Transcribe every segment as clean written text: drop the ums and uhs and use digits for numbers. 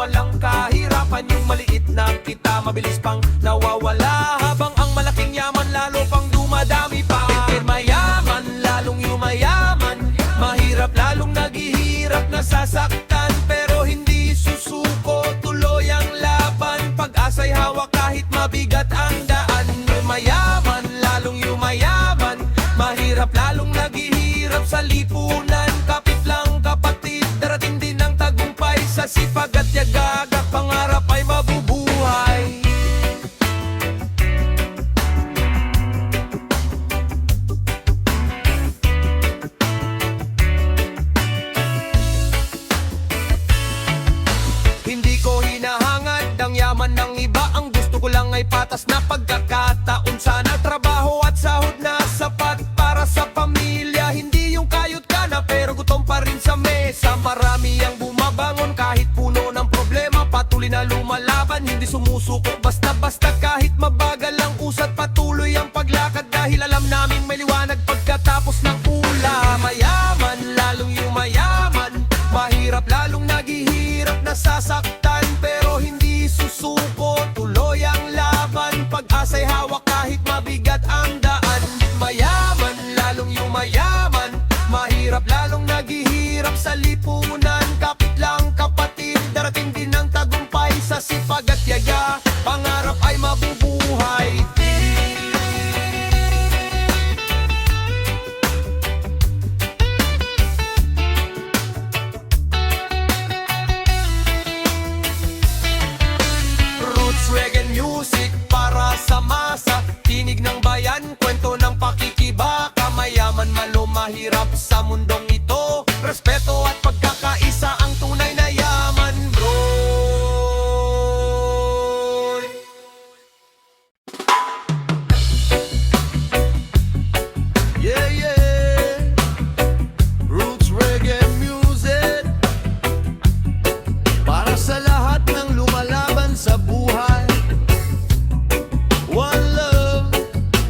walang kahirapan. Yung maliit na kita mabilis pang nawawala, habang ang malaking yaman lalo pang dumadami pa. Mayaman, lalong yumayaman, mahirap lalong naghihirap, nasasaktan pero hindi susuko, tuloy ang laban. Pag-asa'y hawak kahit mabigat ang daan. Mayaman, lalong yumayaman, mahirap lalong naghihirap sa lipunan. Kapit lang kapatid, darating din ang tagumpay sa sipag at yaga. Pangarap ay mabubuhay. Hindi ko hinahangad ang yaman ng iba, ang gusto ko lang ay patas na pagkakataon. Sana trabaho at sahod na sapat para sa pamilya, hindi yung kayod ka na pero gutom pa rin sa mesa. Marami ang bumabangon kahit puno ng problema, patuloy na lumalaban, hindi sumusuko basta-basta. Kahit mabagal ang usat, patuloy ang paglakad dahil alam namin may liwanag pagkatapos ng ula. Mayaman, lalong yumayaman, mahirap lalong naghihirap, nasasaktan pero hindi susuko, tuloy ang laban. Pag-asa'y hawak kahit mabigat ang daan. Mayaman, lalong yumayaman, mahirap lalong naghihirap sa lipunan. Kapit lang kapatid, darating din ang tagumpay sa sipag at yaga. Pangarap ay mabubuhay. Roots reggae music para sa masa, tinig ng bayan, kwento ng pakikibaka. Mayaman, malo, mahirap sa mundong ito, respeto at pagkakaisa ang tunay na yaman, bro. Yeah, yeah. Roots reggae music para sa lahat ng lumalaban sa buhay. One love,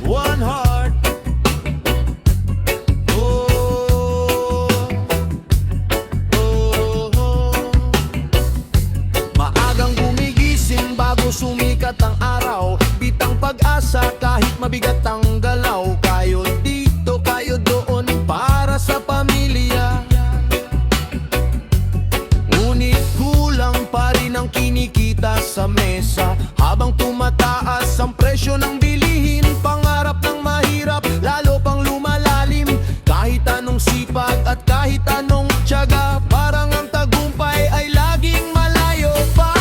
one heart. Maagang gumigising bago sumikat ang araw, bitang pag-asa kahit mabigat ang galaw. Kayo dito, kayo doon para sa pamilya, ngunit kulang pa rin ang kinikita sa mesa. Habang tumataas ang presyo ng bilihin, pangarap ng mahirap lalo pang lumalalim. Kahit anong sipag at kahit anong tiyaga, parang ang tagumpay ay laging malayo pa.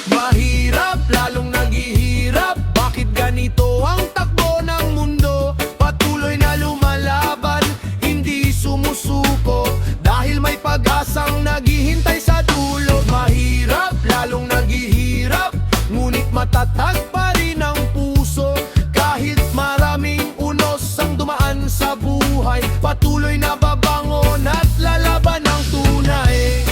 Mahirap lalong naghihirap, bakit ganito ang takbo ng mundo? Patuloy na lumalaban, hindi sumusuko, dahil may pag-asang naghihintay sa dulo. Mahirap lalong naghihirap, ngunit matatag pa rin ang puso. Kahit maraming unos ang dumaan sa buhay, patuloy na babangon at lalaban ng tunay.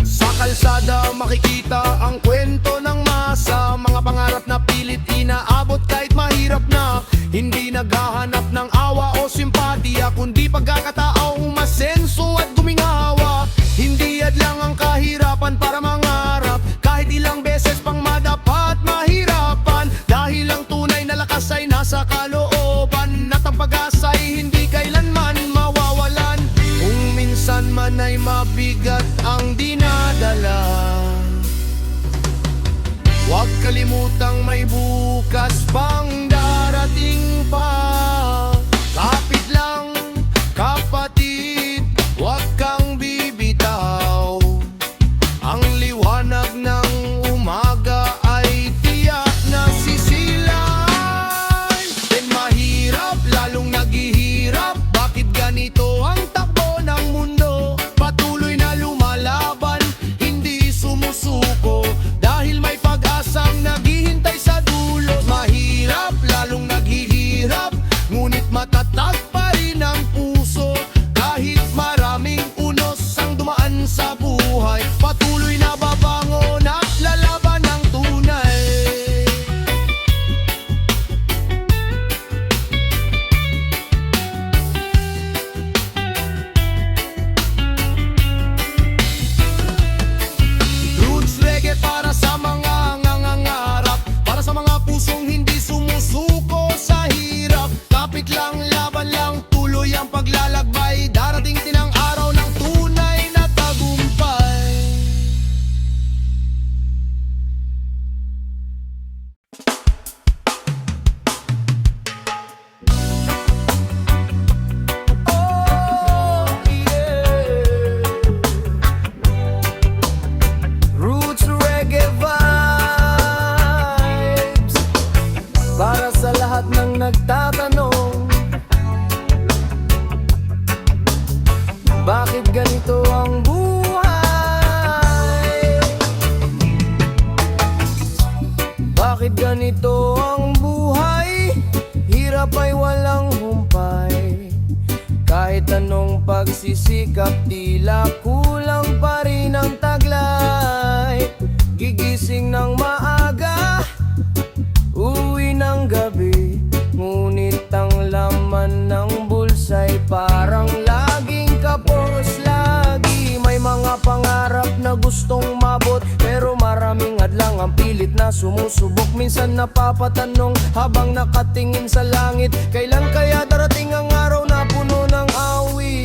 Sa kalsada makikita ang kwento ng masa, mga pangarap na pilit inaabot kahit mahirap na. Hindi naghahanap ng awa o simpatiya, kundi pagkakatao, umasenso at gumingawa. Hindi hadlang ang kahirapan para mangarap, kahit ilang beses pang madapat mahirapan. Dahil ang tunay na lakas ay nasa kalooban, at ang pag-asa ay hindi kailanman mawawalan. Kung minsan man ay mabigat ang dinadala, huwag kalimutang may bukas pang darating pa. Kapit lang kapatid, huwag kang bibitaw. Ang liwanag ng umaga ay tiyak na sisilay. Then mahirap lalong naghihirap, bakit ganito ang takbo ng mundo? Patuloy na lumalaban, hindi sumusuko, dahil may pag-asang naghihintay sa dulo. Mahirap pagsisikap, tila kulang pa rin ang taglay. Gigising ng maaga, uwi ng gabi, ngunit ang laman ng bulsa'y parang laging kapos lagi. May mga pangarap na gustong mabot, pero maraming hadlang ang pilit na sumusubok. Minsan napapatanong habang nakatingin sa langit, kailan kaya darating ang araw na puno ng awit?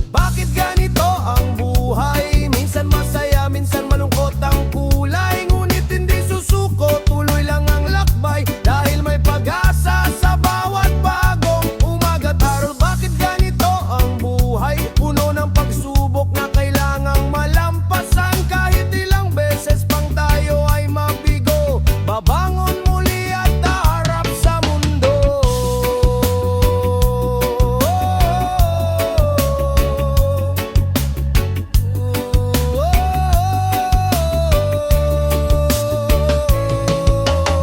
Bakit ganito ang buhay? Minsan masaya, minsan malungkot ang kulay, ngunit hindi susuko, tuloy lang ang lakbay, dahil may pag-asa sa bawat bagong umaga't araw. Bakit ganito ang buhay? Puno ng pagsubok na kailangang malampasan, kahit ilang beses pang tayo ay mabigo, babangon muli at haharap sa mundo.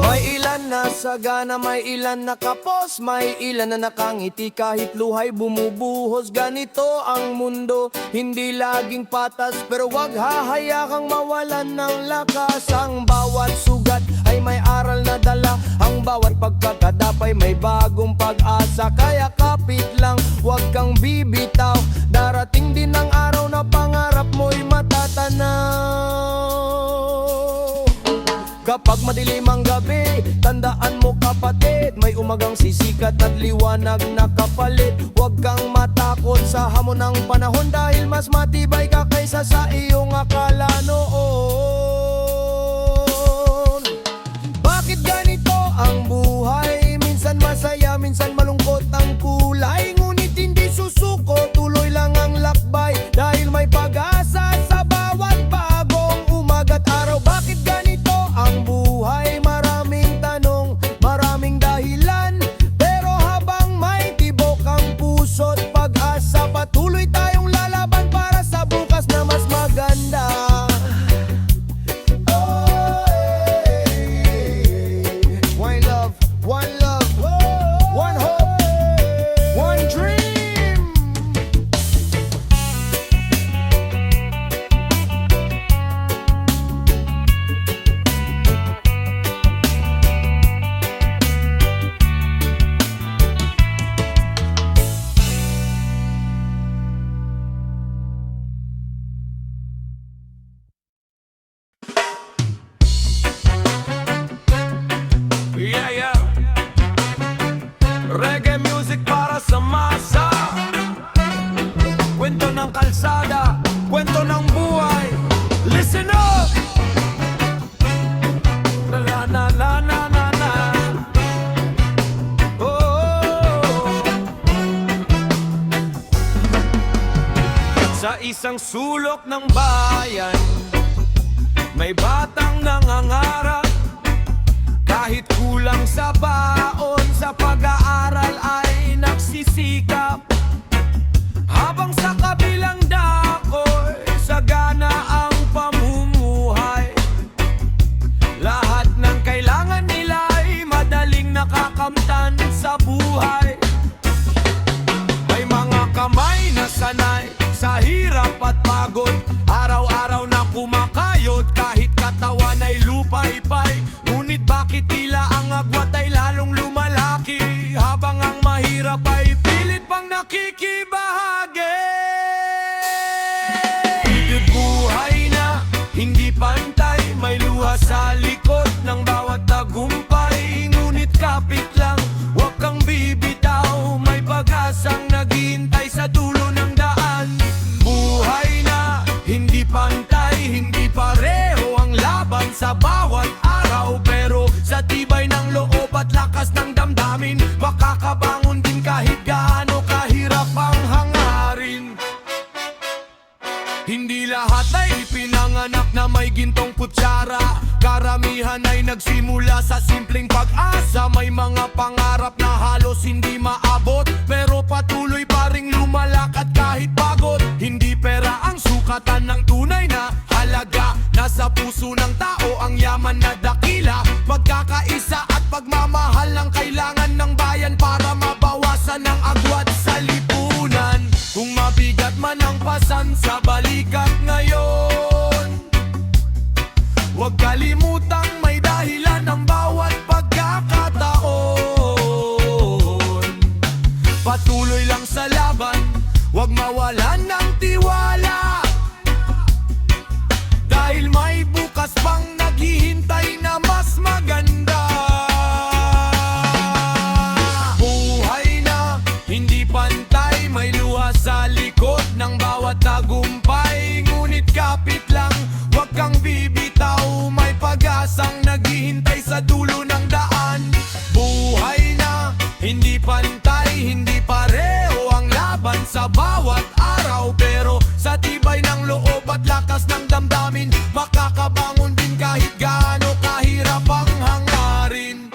May ilan na sagana, may ilan na kapos, may ilan na nakangiti kahit luhay bumubuhos. Ganito ang mundo, hindi laging patas, pero wag hahayakang mawalan ng lakas. Ang bawat sugat ay may aral na dala, ang bawat pagkakadapay may bagong pag-asa. Kaya kapit lang, wag kang bibitaw, darating din ang araw na pangarap mo'y matatanaw. Kapag madilim ang gabi, tandaan mo kapatid, may umagang sisikat at liwanag na kapalit. Huwag kang matakot sa hamon ng panahon, dahil mas matibay ka kaysa sa iyong akala noon. Bakit ganito ang buhay? Minsan masaya, minsan malungkot ang kulay, ngunit hindi susuko, tuloy lang ang lakbay, dahil may pag-asa sa bawat bagong umaga't araw. Bakit ganito ang buhay? Maraming tanong, maraming dahilan, pero habang may tibok ang puso't pag-asa, patuloy tayong lalaban para sa bukas na mas maganda. One love, one hope, one dream. Yeah, yeah. Reggae music para sa masa. Kwento ng kalsada, kwento ng buhay. Listen up! La la la la la la la. Oh. Sa isang sulok ng bayan, may batang nangangarap. Kahit kulang sa baon, sa pag-aaral ay nagsisikap. Habang sa kabilang dako'y sagana ang pamumuhay. Lahat ng kailangan nila ay madaling nakakamtan sa buhay. May mga kamay na sanay sa hirap at pagod, araw-araw na kumakayod kahit katawan ay lupay-pay. Ngunit bakit tila ang agwat ay lalong lumalaki, habang ang mahirap ay pilit pang nakikibahagi. Bidid buhay na hindi pantay, may luha sa likod ng bawat tagumpay. Ngunit kapit lang, huwag kang bibitaw, may pag-asang naghihintay sa dulo ng daan. Buhay na hindi pantay, hindi pareho ang laban sa bawat araw, pero sa tibay ng loob at lakas ng damdamin, makakabangon din kahit gaano kahirap ang hangarin. Hindi lahat ay pinanganak na may gintong kutsara, karamihan ay nagsimula sa simpleng pag-asa. May mga pangarap na halos hindi maabot, pero patuloy pa ring lumalakad kahit pagod. Hindi pera ang sukat, sukatan ng tunay na halaga. Nasa puso ng tao ang yaman na dakila. Pagkakaisa at pagmamahal ang kailangan ng bayan para mabawasan ang agwat sa lipunan. Kung mabigat man ang pasan sa balikat ngayon, huwag kalimutang may dahilan ang bawat pagkakataon. Patuloy lang sa laban, huwag mawalan ng tiwala, dahil may bukas pang naghihintay na mas maganda. Buhay na hindi pantay, may luha sa likod ng bawat tagumpay. Ngunit kapit lang, huwag kang bibitaw, may pag-asang naghihintay sa dulo ng daan. Buhay na hindi pantay, hindi pareho ang laban sa bawat araw, pero sa tibay ng loob at lakas ng damdamin, makakabangon din kahit gaano kahirap ang hangarin.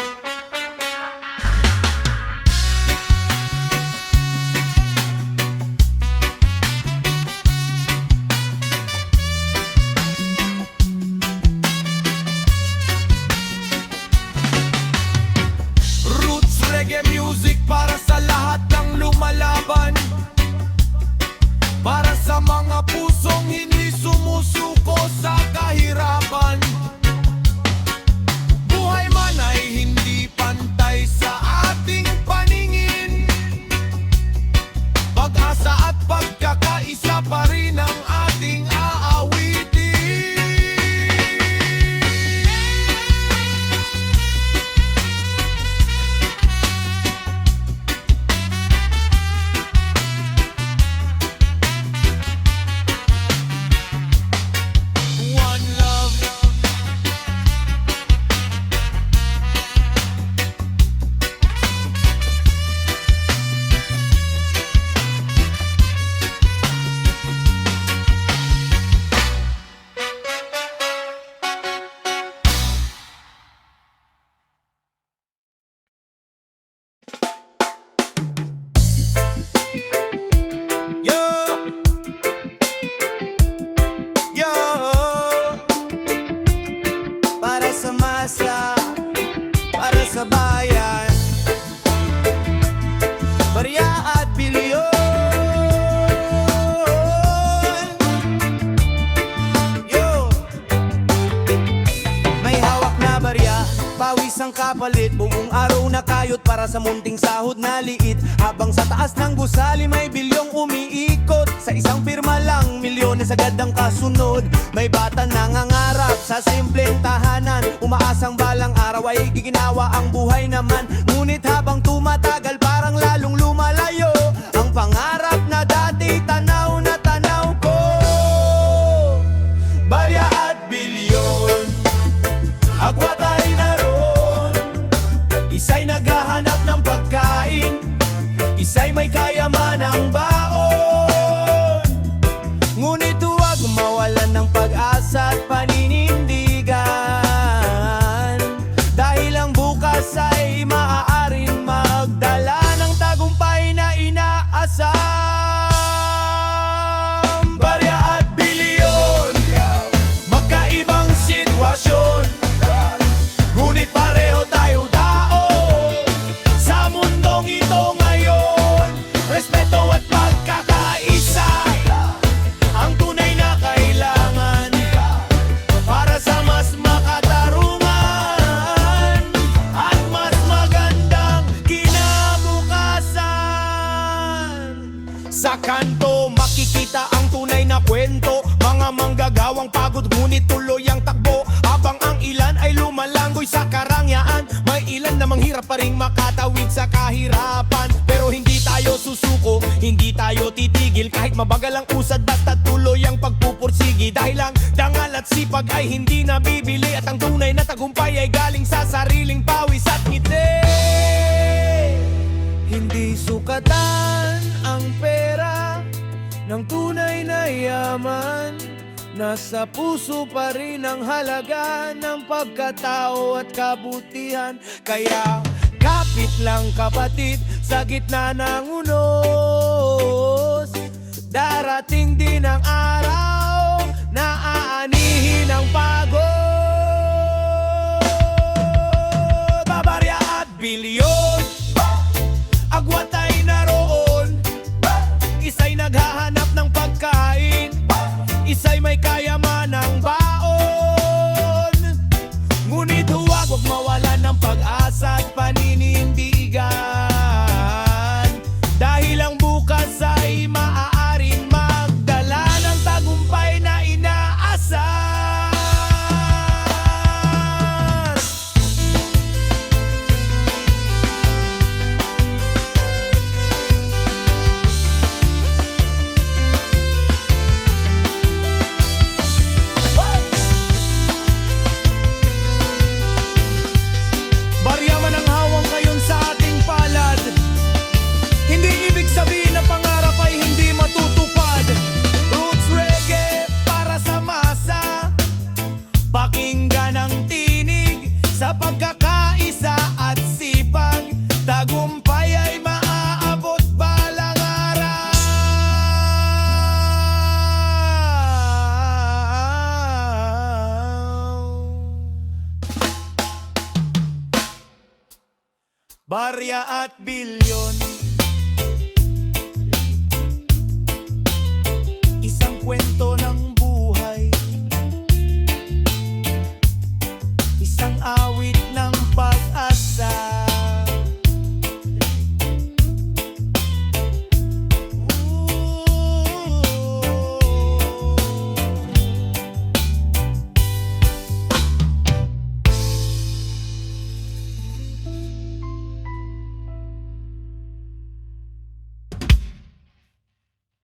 Roots reggae music para sa lahat ng lumalaban, para sa mga pusong hindi sumusuko sa kahirapan. Buhay man ay hindi pantay sa ating paningin, pag-asa at pagkakaisa pa rin ang ating aawitin. One love. Yo, yo, para sa masa, para sa bayan, barya at bilyon. Yo, may hawak na barya, pawis ang kapalit, buong araw na kayot para sa munting sahod na liit. Habang sa taas ng gusali may bilyong umiikot, sa isang pirma lang milyones agad ang kasunod. May bata nangangarap sa simpleng tahanan, umaasang balang araw ay giginawa ang buhay naman. Ngunit habang tumatagal parang lalong lumalayo ang pangarap na dati tanaw na tanaw ko. Barya at bilyon, agwat ay naroon, isa'y naghahanap ng pagkain, isa'y may kayamanang baon. Ngunit huwag mawalan ng pag-asa at paninindigan, dahil ang bukas ay maaaring magdala ng tagumpay na inaasam. Barya at bilyon, magkaibang sitwasyon, ngunit pareho tayo tao sa mundong ito ngayon. Respeto at pagkakaisa ang tunay na kailangan para sa mas makatarungan at mas magandang kinabukasan. Sa kanto makikita ang tunay na kwento, mga manggagawang pagod ngunit tuloy ang takbo. Habang ang ilan ay lumalanggoy sa karangyaan, may ilan namang hirap pa ring makatawid sa kahirapan. Pero hindi tayo susuko, hindi tayo titigil, kahit mabagal ang usad basta tuloy ang pagpupursigi. Dahil ang dangal at sipag ay hindi nabibili, at ang tunay na tagumpay ay galing sa sariling pawis at ngiti. Hindi sukatan ang pera ng tunay na yaman, nasa puso pa rin ang halaga ng pagkatao at kabutihan. Kaya kapit lang kapatid sa gitna ng unos, darating din ang araw naaanihin ang pagod. Babarya at bilyon, agwat ay naroon. Isa'y naghahanap ng pagkain, isa'y may kayamanang baon. Ngunit huwag mawalan ng pag-asa at paninindigan, dahil ang bukas ay maaaring magdala ng tagumpay na inaasar. Barya man ang hawang ngayon sa ating palad, hindi ibig sabihin na pangarap ay hindi matutupad. Roots reggae para sa masa, pakinggan ang tinig sa pagkakaisa at sipag. Tagumpay ay maaabot balang araw. Barya at bilyon,